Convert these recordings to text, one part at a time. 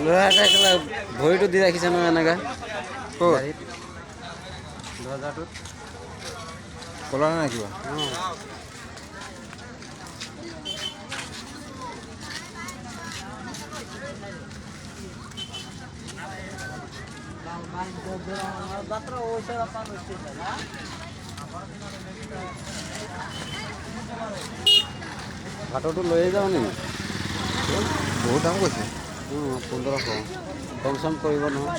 ল'ৰা এটা ভৰিটো দি ৰাখিছে নহয় এনেকা ক'ত দৰ্জাটোত ক'লা নাই কিবা ভাতৰটো লৈয়ে যাওঁ নেকি বহুত দাম কৈছে 1500 কম চম কৰিব নহয়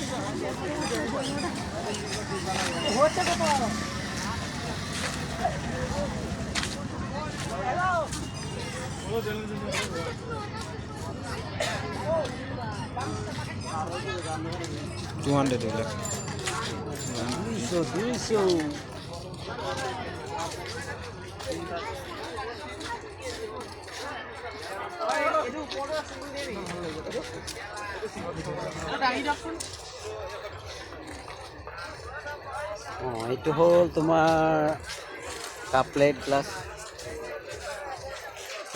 $200 এইটো হ'ল তোমাৰ কাপ প্লেট গ্লাছ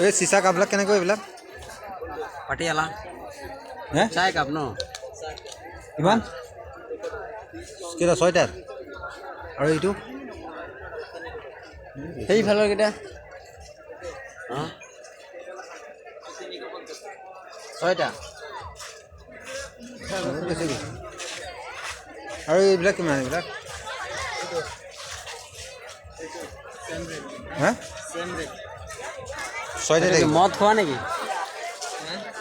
এই চিচা কাপবিলাক কেনেকৈ এইবিলাক পাটিয়ালা হে চাই কাপ ন কিমান কেইটা 6টাত আৰু এইটো সেইফালৰ কেইটা অঁ 6টা আৰু এইবিলাক কিমান এইবিলাক হে 6টাত এইটো মদ খোৱা নেকি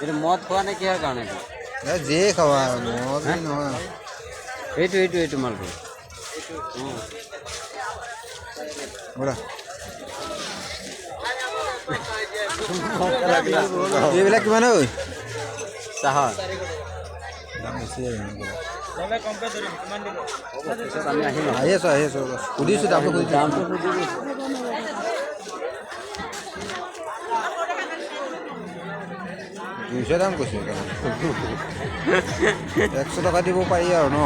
এইটো মদ খোৱা নে কিহৰ কাৰণে যিয়ে খাবা মদ নহয় এইটো মালটো ব'লা এইবিলাক কিমান ঐ চাহৰ দাম বেছি আমি আহিম আহি আছোঁ সুধিছোঁ দামটো সুধিছোঁ দামটো সুধিছোঁ 200 দাম কৈছোঁ 100 টকা দিব পাৰি আৰু ন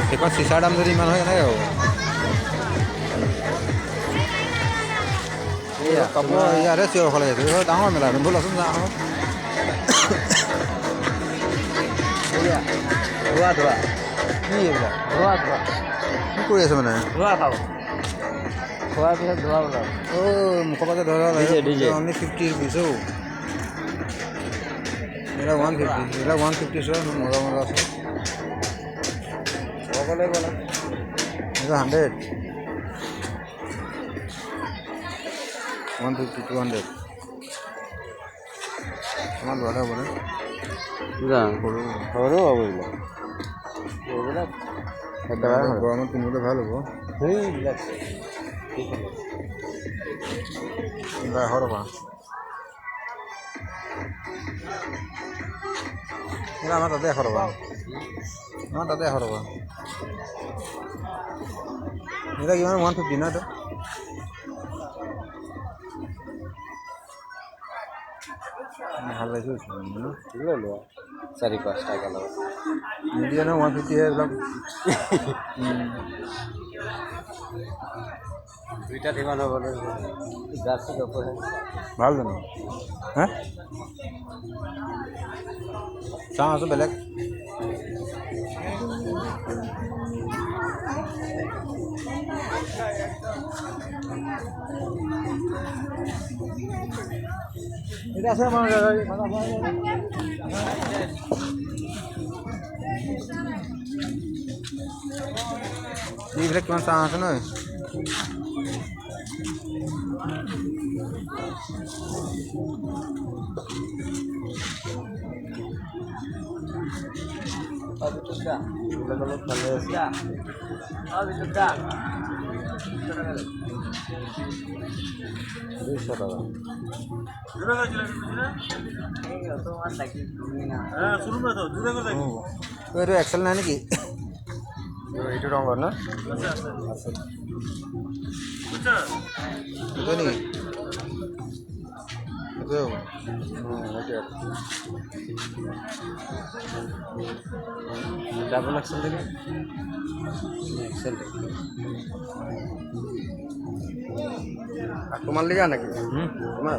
সেইখন চিচাৰ দাম যদি ইমান হয় কেনেকৈ হ'ব কাপোৰ ইয়াতে চিঞৰ খালে ডাঙৰ মেলা ব'লাচোন যাওঁ ধোৱা কি এইবিলাক ধোৱা কি কৰি আছে মানে ধোৱা খাব খোৱাৰ পিছত ধোৱা ওলাব মুখৰ পৰা ধৰা DJ অনলি 50 rupees এইবিলাক 150 এইবিলাক 150 চোৱা মজা আছে সকলোৱে ক'লা এইটো 100 150 200 আমাৰ ল'ৰা হ'ব নে সৰু হ'ব এইবিলাক গৰমত পিন্ধিবলৈ ভাল হ'ব সেইবিলাক 100 টকা আমাৰ তাতে 100 টকা আমাৰ তাতে 100 টকা এইবিলাক কিমান 150 ন এইটো ভাল লাগিছে লৈ লোৱা 4-5 টকা লগত নিদিয়ে ন 150 এইবিলাক দুইটাত ইমান হ'ব জাৰ্চি কাপোৰ ভাল জানো হে চাওঁ আছোঁ বেলেগ এটা আছে আমাৰ এইবিলাক কিমান চাওঁ আছে নহয় ভালে আছে এইটো এক্সেল নাই নেকি এইটো ৰঙৰ ন আছে এইটো নেকি এইটো ডাবল এক্সেল দেখি এক্সেল তোমাৰ লিগা নাকি তোমাৰ